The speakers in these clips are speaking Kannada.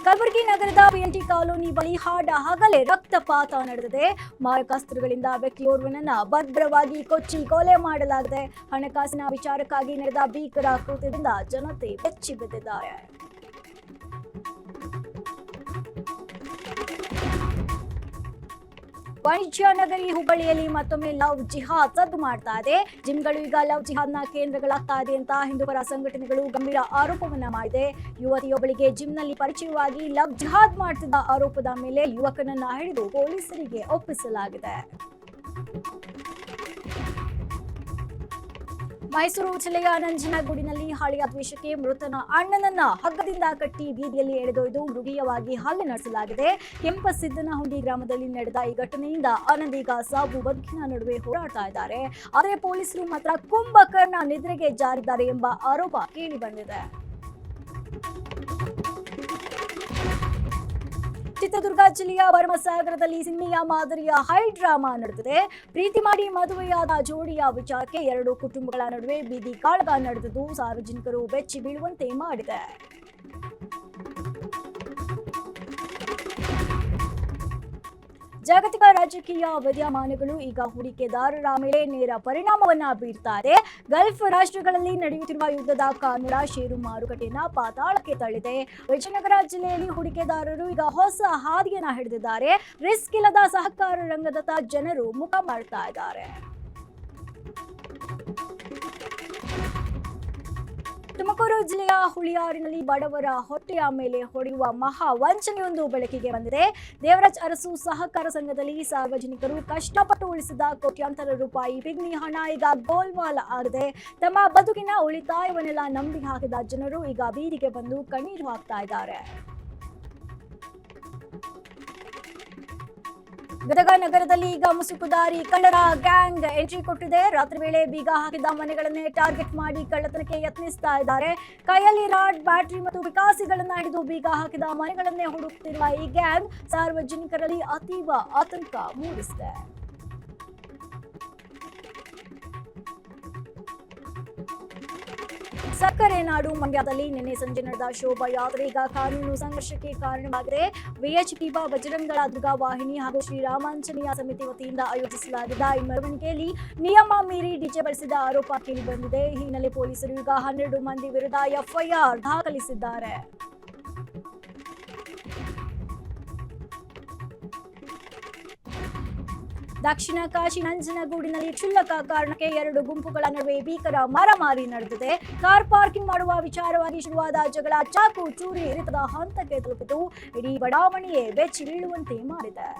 ಕಲಬುರಗಿ ನಗರದ ಬಿಎನ್ಟಿ ಕಾಲೋನಿ ಬಳಿ ಹಗಲೇ ರಕ್ತಪಾತ ನಡೆದಿದೆ. ಮಾರಕಾಸ್ತ್ರಗಳಿಂದ ವ್ಯಕ್ತಿಯೋರ್ವನನ್ನ ಬರ್ಬರವಾಗಿ ಕೊಚ್ಚಿ ಕೊಲೆ ಮಾಡಲಾಗಿದೆ. ಹಣಕಾಸಿನ ವಿಚಾರಕ್ಕಾಗಿ ನಡೆದ ಭೀಕರ ಕೃತ್ಯದಿಂದ ಜನತೆ ಬೆಚ್ಚಿ ಬಿದ್ದಿದ್ದಾರೆ. ವಾಣಿಜ್ಯ ನಗರಿ ಹುಬ್ಬಳ್ಳಿಯಲ್ಲಿ ಮತ್ತೊಮ್ಮೆ ಲವ್ ಜಿಹಾದ್ ಸದ್ದು ಮಾಡ್ತಾ ಇದೆ. ಜಿಮ್ಗಳು ಈಗ ಲವ್ ಜಿಹಾದ್ನ ಕೇಂದ್ರಗಳಾಗ್ತಾ ಇದೆ ಅಂತ ಹಿಂದೂಪರ ಸಂಘಟನೆಗಳು ಗಂಭೀರ ಆರೋಪವನ್ನ ಮಾಡಿದೆ. ಯುವತಿಯೊಬ್ಬಳಿಗೆ ಜಿಮ್ನಲ್ಲಿ ಪರಿಚಯವಾಗಿ ಲವ್ ಜಿಹಾದ್ ಮಾಡ್ತಿದ್ದ ಆರೋಪದ ಮೇಲೆ ಯುವಕನನ್ನ ಹಿಡಿದು ಪೊಲೀಸರಿಗೆ ಒಪ್ಪಿಸಲಾಗಿದೆ. ಮೈಸೂರು ಜಿಲ್ಲೆಯ ನಂಜನಗೂಡಿನಲ್ಲಿ ಹಳೆಯ ದ್ವೇಷಕ್ಕೆ ಮೃತನ ಅಣ್ಣನನ್ನ ಹಗ್ಗದಿಂದ ಕಟ್ಟಿ ಬೀದಿಯಲ್ಲಿ ಎಳೆದೊಯ್ದು ಮೃಗೀಯವಾಗಿ ಹಲ್ಲೆ ನಡೆಸಲಾಗಿದೆ. ಕೆಂಪಸಿದ್ದನಹುಂಡಿ ಗ್ರಾಮದಲ್ಲಿ ನಡೆದ ಈ ಘಟನೆಯಿಂದ ಆನಂದೀಗ ಸಾವು ಬದುಕಿನ ನಡುವೆ ಹೋರಾಡ್ತಾ ಇದ್ದಾರೆ. ಆದರೆ ಪೊಲೀಸರು ಮಾತ್ರ ಕುಂಭಕರ್ಣ ನಿದ್ರೆಗೆ ಜಾರಿದ್ದಾರೆ ಎಂಬ ಆರೋಪ ಕೇಳಿ ಬಂದಿದೆ. ಚಿತ್ರದುರ್ಗ ಜಿಲ್ಲೆಯ ಭರಮಸಾಗರದಲ್ಲಿ ಸಿನಿಮಾ ಮಾದರಿಯ ಹೈ ಡ್ರಾಮಾ ನಡೆದಿದೆ. ಪ್ರೀತಿ ಮಾಡಿ ಮದುವೆಯಾದ ಜೋಡಿಯ ವಿಚಾರಕ್ಕೆ ಎರಡು ಕುಟುಂಬಗಳ ನಡುವೆ ಬೀದಿ ಕಾಳಗ ನಡೆದಿದ್ದು ಸಾರ್ವಜನಿಕರು ಬೆಚ್ಚಿ ಬೀಳುವಂತೆ ಮಾಡಿದೆ. ಜಾಗತಿಕ ರಾಜಕೀಯ ವಿದ್ಯಮಾನಗಳು ಈಗ ಹೂಡಿಕೆದಾರರ ಮೇಲೆ ನೇರ ಪರಿಣಾಮವನ್ನ ಬೀರ್ತಾ ಇದೆ. ಗಲ್ಫ್ ರಾಷ್ಟ್ರಗಳಲ್ಲಿ ನಡೆಯುತ್ತಿರುವ ಯುದ್ಧದ ಕಾರಣ ಷೇರು ಮಾರುಕಟ್ಟೆಯನ್ನ ಪಾತಾಳಕ್ಕೆ ತಳ್ಳಿದೆ. ವಿಜಯನಗರ ಜಿಲ್ಲೆಯಲ್ಲಿ ಹೂಡಿಕೆದಾರರು ಈಗ ಹೊಸ ಹಾದಿಯನ್ನ ಹಿಡಿದಿದ್ದಾರೆ. ರಿಸ್ಕ್ ಇಲ್ಲದ ಸಹಕಾರ ರಂಗದತ್ತ ಜನರು ಮುಖ ಮಾಡ್ತಾ ಇದ್ದಾರೆ. ತುಮಕೂರು ಜಿಲ್ಲೆಯ ಹುಳಿಯಾರಿನಲ್ಲಿ ಬಡವರ ಹೊಟ್ಟೆಯ ಮೇಲೆ ಹೊಡೆಯುವ ಮಹಾ ವಂಚನೆಯೊಂದು ಬೆಳಕಿಗೆ ಬಂದಿದೆ. ದೇವರಾಜ್ ಅರಸು ಸಹಕಾರ ಸಂಘದಲ್ಲಿ ಸಾರ್ವಜನಿಕರು ಕಷ್ಟಪಟ್ಟು ಉಳಿಸಿದ ಕೋಟ್ಯಾಂತರ ರೂಪಾಯಿ ಪಿಗ್ಮಿ ಹಣ ಈಗ ಗೋಲ್ಮಾಲ್ ಆಗಿದೆ. ತಮ್ಮ ಬದುಕಿನ ಉಳಿತಾಯವನ್ನೆಲ್ಲ ನಂಬಿ ಹಾಕಿದ ಜನರು ಈಗ ಬೀದಿಗೆ ಬಂದು ಕಣ್ಣೀರು ಹಾಕ್ತಾ ಇದ್ದಾರೆ. ಗದಗ ನಗರದಲ್ಲಿ ಈಗ ಮುಸುಕುದಾರಿ ಕಳ್ಳರ ಗ್ಯಾಂಗ್ ಎಂಟ್ರಿ ಕೊಟ್ಟಿದೆ. ರಾತ್ರಿ ವೇಳೆ ಬೀಗ ಹಾಕಿದ ಮನೆಗಳನ್ನೇ ಟಾರ್ಗೆಟ್ ಮಾಡಿ ಕಳ್ಳತನಕ್ಕೆ ಯತ್ನಿಸ್ತಾ ಇದ್ದಾರೆ. ಕೈಯಲ್ಲಿ ರಾಡ್, ಬ್ಯಾಟರಿ ಮತ್ತು ಪಿಕಾಸಿಗಳನ್ನ ಹಿಡಿದು ಬೀಗ ಹಾಕಿದ ಮನೆಗಳನ್ನೇ ಹುಡುಕುತ್ತಿರುವ ಈ ಗ್ಯಾಂಗ್ ಸಾರ್ವಜನಿಕರಲ್ಲಿ ಅತೀವ ಆತಂಕ ಮೂಡಿಸಿದೆ. ಸಕ್ಕರೆ ನಾಡು ಮಂಡ್ಯದಲ್ಲಿ ನಿನ್ನೆ ಸಂಜೆ ನಡೆದ ಶೋಭಾಯಾತ್ರೆ ಈಗ ಕಾನೂನು ಸಂಘರ್ಷಕ್ಕೆ ಕಾರಣವಾಗಿದೆ. ವಿಎಚ್ಪಿಬ ಬಜರಂಗ ದಳ ದುರ್ಗಾವಾಹಿನಿ ಹಾಗೂ ಶ್ರೀರಾಮಾಂಜನೇಯ ಸಮಿತಿ ವತಿಯಿಂದ ಆಯೋಜಿಸಲಾಗಿದ್ದ ಈ ಮೆರವಣಿಗೆಯಲ್ಲಿ ನಿಯಮ ಮೀರಿ ಡಿಜೆ ಬಳಸಿದ ಆರೋಪ ಕೇಳಿಬಂದಿದೆ. ಈ ಹಿನ್ನೆಲೆ ಪೊಲೀಸರು ಈಗ 12 ಮಂದಿ ವಿರುದ್ಧ ಎಫ್ಐಆರ್ ದಾಖಲಿಸಿದ್ದಾರೆ. ದಕ್ಷಿಣ ಕಾಶಿ ನಂಜನಗೂಡಿನಲ್ಲಿ ಕ್ಷುಲ್ಲಕ ಕಾರಣಕ್ಕೆ ಎರಡು ಗುಂಪುಗಳ ನಡುವೆ ಭೀಕರ ಮಾರಾಮಾರಿ ನಡೆದಿದೆ. ಕಾರ್ ಪಾರ್ಕಿಂಗ್ ಮಾಡುವ ವಿಚಾರವಾಗಿ ಶುರುವಾದ ಜಗಳ ಚಾಕು ಚೂರಿ ಇರಿತದ ಹಂತಕ್ಕೆ ತಲುಪಿತು. ಇಡೀ ಬಡಾವಣೆಯೇ ಬೆಚ್ಚಿ ಬೀಳುವಂತೆ ಮಾಡಿದೆ.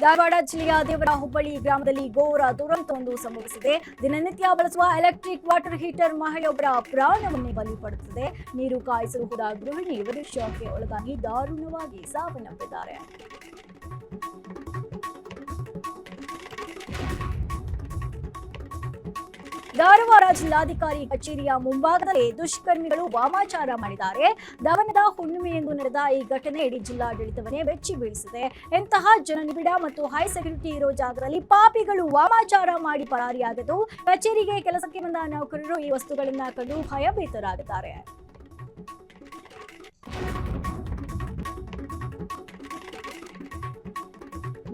ಧಾರವಾಡ ಜಿಲ್ಲೆಯ ದೇವರ ಹುಬ್ಬಳ್ಳಿ ಗ್ರಾಮದಲ್ಲಿ ಘೋರ ದುರಂತವೊಂದು ಸಂಭವಿಸಿದೆ. ದಿನನಿತ್ಯ ಬಳಸುವ ಎಲೆಕ್ಟ್ರಿಕ್ ವಾಟರ್ ಹೀಟರ್ ಮಹಿಳೆಯೊಬ್ಬರ ಪ್ರಾಣವನ್ನೇ ಬಲಿ ಪಡುತ್ತದೆ. ನೀರು ಕಾಯಿಸಲು ಹೋದ ಗೃಹಿಣಿ ವಿಷಕ್ಕೆ ಒಳಗಾಗಿ ದಾರುಣವಾಗಿ ಸಾವನ್ನಪ್ಪಿದ್ದಾರೆ. ಧಾರವಾಡ ಜಿಲ್ಲಾಧಿಕಾರಿ ಕಚೇರಿಯ ಮುಂಭಾಗದಲ್ಲಿ ದುಷ್ಕರ್ಮಿಗಳು ವಾಮಾಚಾರ ಮಾಡಿದ್ದಾರೆ. ದವನದ ಹುಣ್ಣಿಮೆಯೆಂದು ನಡೆದ ಈ ಘಟನೆ ಇಡೀ ಜಿಲ್ಲಾಡಳಿತವನ್ನೇ ಬೆಚ್ಚಿ ಬೀಳಿಸಿದೆ. ಎಂತಹ ಜನನಿಬಿಡ ಮತ್ತು ಹೈ ಸೆಕ್ಯೂರಿಟಿ ಇರೋ ಜಾಗದಲ್ಲಿ ಪಾಪಿಗಳು ವಾಮಾಚಾರ ಮಾಡಿ ಪರಾರಿಯಾಗಿದ್ದು ಕಚೇರಿಗೆ ಕೆಲಸಕ್ಕೆ ಬಂದ ನೌಕರರು ಈ ವಸ್ತುಗಳನ್ನ ಕಂಡು ಭಯಭೀತರಾಗಿದ್ದಾರೆ.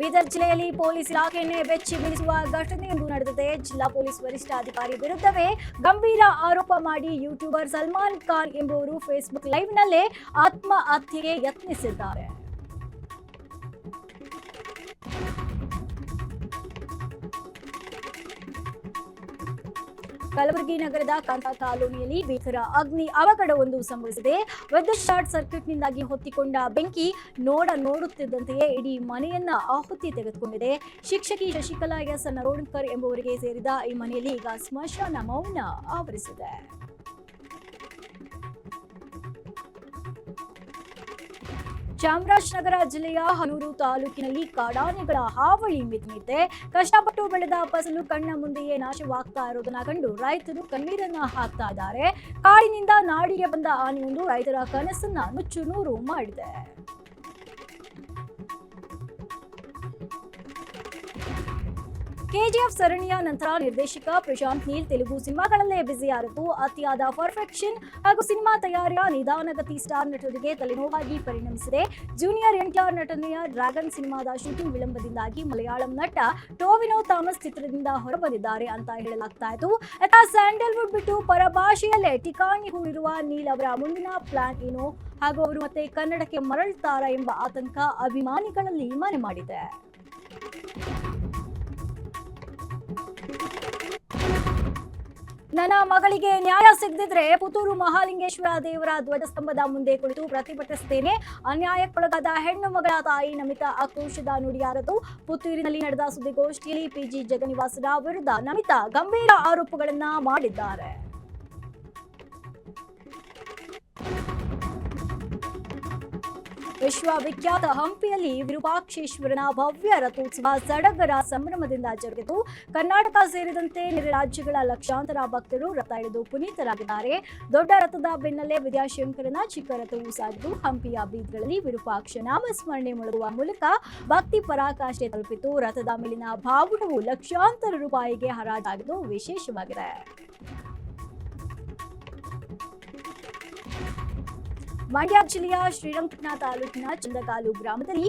ಬೀದರ್ ಜಿಲ್ಲೆಯಲ್ಲಿ ಪೊಲೀಸ್ ಇಲಾಖೆಯನ್ನೇ ಬೆಚ್ಚಿ ಬೀಳಿಸುವ ಘಟನೆಯೊಂದು ನಡೆದಿದೆ. ಜಿಲ್ಲಾ ಪೊಲೀಸ್ ವರಿಷ್ಠಾಧಿಕಾರಿ ವಿರುದ್ಧವೇ ಗಂಭೀರ ಆರೋಪ ಮಾಡಿ ಯೂಟ್ಯೂಬರ್ ಸಲ್ಮಾನ್ ಖಾನ್ ಎಂಬುವರು ಫೇಸ್ಬುಕ್ ಲೈವ್ನಲ್ಲೇ ಆತ್ಮಹತ್ಯೆಗೆ ಯತ್ನಿಸಿದ್ದಾರೆ. ಕಲಬುರಗಿ ನಗರದ ಕಾಂತಾ ಕಾಲೋನಿಯಲ್ಲಿ ಭೀಕರ ಅಗ್ನಿ ಅವಘಡವೊಂದು ಸಂಭವಿಸಿದೆ. ವಿದ್ಯುತ್ ಶಾರ್ಟ್ ಸರ್ಕ್ಯೂಟ್ನಿಂದಾಗಿ ಹೊತ್ತಿಕೊಂಡ ಬೆಂಕಿ ನೋಡುತ್ತಿದ್ದಂತೆಯೇ ಇಡೀ ಮನೆಯನ್ನ ಆಹುತಿ ತೆಗೆದುಕೊಂಡಿದೆ. ಶಿಕ್ಷಕಿ ಶಶಿಕಲಾ ಎಸ್ ನರೋಡ್ಕರ್ ಎಂಬುವರಿಗೆ ಸೇರಿದ ಈ ಮನೆಯಲ್ಲಿ ಈಗ ಸ್ಮಶಾನ ಮೌನ ಆವರಿಸಿದೆ. ಚಾಮರಾಜನಗರ ಜಿಲ್ಲೆಯ ಹನೂರು ತಾಲೂಕಿನಲ್ಲಿ ಕಾಡಾನೆಗಳ ಹಾವಳಿ ಮಿತಿಮಿದೆ. ಕಷ್ಟಪಟ್ಟು ಬೆಳೆದ ಫಸಲು ಕಣ್ಣ ಮುಂದೆಯೇ ನಾಶವಾಗ್ತಾ ಇರೋದನ್ನ ಕಂಡು ರೈತರು ಕಣ್ಣೀರನ್ನ ಹಾಕ್ತಾ ಇದ್ದಾರೆ. ಕಾಡಿನಿಂದ ನಾಡಿಗೆ ಬಂದ ಆನೆಯೊಂದು ರೈತರ ಕನಸನ್ನ ನುಚ್ಚು ನೂರು ಮಾಡಿದೆ. ಕೆಜಿಎಫ್ ಸರಣಿಯ ನಂತರ ನಿರ್ದೇಶಕ ಪ್ರಶಾಂತ್ ನೀಲ್ ತೆಲುಗು ಸಿನಿಮಾಗಳಲ್ಲೇ ಬ್ಯುಸಿಯಾಗಿದ್ದು ಅತಿಯಾದ ಪರ್ಫೆಕ್ಷನ್ ಹಾಗೂ ಸಿನಿಮಾ ತಯಾರಿಯ ನಿಧಾನಗತಿ ಸ್ಟಾರ್ ನಟರಿಗೆ ತಲೆನೋವಾಗಿ ಪರಿಣಮಿಸಿದೆ. ಜೂನಿಯರ್ ಎನ್ಟಿಆರ್ ನಟನೆಯ ಡ್ರ್ಯಾಗನ್ ಸಿನಿಮಾದ ಶೂಟಿಂಗ್ ವಿಳಂಬದಿಂದಾಗಿ ಮಲಯಾಳಂ ನಟ ಟೋವಿನೋ ಥಾಮಸ್ ಚಿತ್ರದಿಂದ ಹೊರಬಂದಿದ್ದಾರೆ ಅಂತ ಹೇಳಲಾಗ್ತಾ ಇತ್ತು. ಸ್ಯಾಂಡಲ್ವುಡ್ ಬಿಟ್ಟು ಪರಭಾಷೆಯಲ್ಲೇ ಠಿಕಾಣಿ ಹೂಡಿರುವ ನೀಲ್ ಅವರ ಮುಂದಿನ ಪ್ಲಾನ್ ಏನು ಹಾಗೂ ಅವರು ಮತ್ತೆ ಕನ್ನಡಕ್ಕೆ ಮರಳುತ್ತಾರಾ ಎಂಬ ಆತಂಕ ಅಭಿಮಾನಿಗಳಲ್ಲಿ ಮನೆ ಮಾಡಿದೆ. ನನ್ನ ಮಗಳಿಗೆ ನ್ಯಾಯ ಸಿಗದಿದ್ರೆ ಪುತ್ತೂರು ಮಹಾಲಿಂಗೇಶ್ವರ ದೇವರ ಧ್ವಜಸ್ತಂಭದ ಮುಂದೆ ಕುಳಿತು ಪ್ರತಿಭಟಿಸುತ್ತೇನೆ. ಅನ್ಯಾಯಕ್ಕೊಳಗಾದ ಹೆಣ್ಣು ಮಗಳ ತಾಯಿ ನಮಿತಾ ಆಕ್ರೋಶದ ನುಡಿಯಾರದು. ಪುತ್ತೂರಿನಲ್ಲಿ ನಡೆದ ಸುದ್ದಿಗೋಷ್ಠಿಯಲ್ಲಿ ಪಿಜಿ ಜಗನ್ನಿವಾಸನ ವಿರುದ್ಧ ನಮಿತಾ ಗಂಭೀರ ಆರೋಪಗಳನ್ನ ಮಾಡಿದ್ದಾರೆ. ವಿಶ್ವವಿಖ್ಯಾತ ಹಂಪಿಯಲ್ಲಿ ವಿರೂಪಾಕ್ಷೇಶ್ವರನ ಭವ್ಯ ರಥೋತ್ಸವ ಸಡಗರ ಸಂಭ್ರಮದಿಂದ ಜರುಗಿತು. ಕರ್ನಾಟಕ ಸೇರಿದಂತೆ ನೆರೆ ರಾಜ್ಯಗಳ ಲಕ್ಷಾಂತರ ಭಕ್ತರು ರಥ ಎಳೆದು ಪುನೀತರಾಗಿದ್ದಾರೆ. ದೊಡ್ಡ ರಥದ ಬೆನ್ನಲ್ಲೇ ವಿದ್ಯಾಶಂಕರನ ಚಿಕ್ಕ ರಥವು ಸಾಗಿದ್ದು ಹಂಪಿಯ ಬೀದಿಗಳಲ್ಲಿ ವಿರೂಪಾಕ್ಷ ನಾಮಸ್ಮರಣೆ ಮೊಳಗುವ ಮೂಲಕ ಭಕ್ತಿ ಪರಾಕಾಷ್ಠೆ ತಲುಪಿತು. ರಥದ ಮೇಲಿನ ಬಾವುಟವು ಲಕ್ಷಾಂತರ ರೂಪಾಯಿಗೆ ಹರಾಜಾಗಿದ್ದು ವಿಶೇಷವಾಗಿದೆ. ಮಂಡ್ಯ ಜಿಲ್ಲೆಯ ಶ್ರೀರಂಗಪಟ್ಟಣ ತಾಲೂಕಿನ ಚಂದಗಾಲು ಗ್ರಾಮದಲ್ಲಿ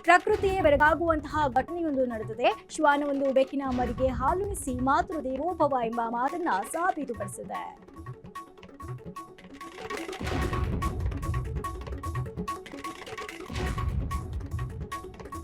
ಪ್ರಕೃತಿಯೇ ಬೆರಗಾಗುವಂತಹ ಘಟನೆಯೊಂದು ನಡೆದಿದೆ. ಶ್ವಾನವೊಂದು ಬೆಕ್ಕಿನ ಮರಿಗೆ ಹಾಲುಣಿಸಿ ಮಾತೃ ದೇವೋಭವ ಎಂಬ ಮಾತನ್ನ ಸಾಬೀತುಪಡಿಸಿದೆ.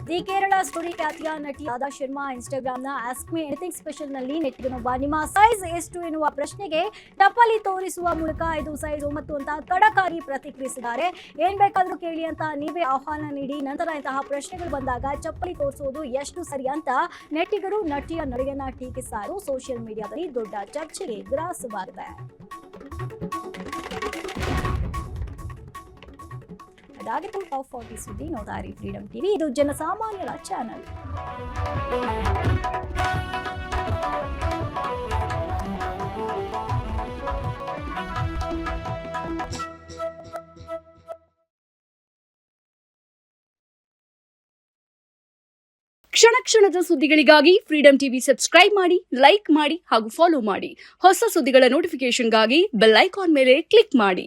ದಿ ಕೇರಳ ಸ್ಟೋರಿ ಖ್ಯಾತಿಯ ನಟಿ ರಾಧಾ ಶರ್ಮಾ ಇನ್ಸ್ಟಾಗ್ರಾಮ್ನ ಆಸ್ಕ್ ಮಿ ಎನಿಥಿಂಗ್ ಸ್ಪೆಷಲ್ನಲ್ಲಿ ನೆಟ್ಟಿಗನೊಬ್ಬ ನಿಮ್ಮ ಸೈಜ್ ಎಷ್ಟು ಎನ್ನುವ ಪ್ರಶ್ನೆಗೆ ಟಪ್ಪಲಿ ತೋರಿಸುವ ಮೂಲಕ ಇದು ಸೈಜ್ 9 ಅಂತ ಕಡಕಾರಿ ಪ್ರತಿಕ್ರಿಯಿಸಿದ್ದಾರೆ. ಏನ್ ಬೇಕಾದ್ರೂ ಕೇಳಿ ಅಂತ ನೀವೇ ಆಹ್ವಾನ ನೀಡಿ ನಂತರ ಇಂತಹ ಪ್ರಶ್ನೆಗಳು ಬಂದಾಗ ಚಪ್ಪಲಿ ತೋರಿಸುವುದು ಎಷ್ಟು ಸರಿ ಅಂತ ನೆಟ್ಟಿಗರು ನಟಿಯ ನಡೆಯನ್ನ ಟೀಕಿಸಿದರು. ಸೋಷಿಯಲ್ ಮೀಡಿಯಾದಲ್ಲಿ ದೊಡ್ಡ ಚರ್ಚೆಗೆ ಗ್ರಾಸವಾಗಿದೆ. ಅದಾಗಿತ್ತು ಟಾಪ್ 40 ಸುದ್ದಿ. ನೋಡ್ತಾ ಇರಿ ಫ್ರೀಡಂ ಟಿವಿ, ಇದು ಜನಸಾಮಾನ್ಯರ ಚಾನಲ್. ಕ್ಷಣ ಕ್ಷಣದ ಸುದ್ದಿಗಳಿಗಾಗಿ ಫ್ರೀಡಂ ಟಿವಿ ಸಬ್ಸ್ಕ್ರೈಬ್ ಮಾಡಿ, ಲೈಕ್ ಮಾಡಿ ಹಾಗೂ ಫಾಲೋ ಮಾಡಿ. ಹೊಸ ಸುದ್ದಿಗಳ ನೋಟಿಫಿಕೇಶನ್ಗಾಗಿ ಬೆಲ್ ಐಕಾನ್ ಮೇಲೆ ಕ್ಲಿಕ್ ಮಾಡಿ.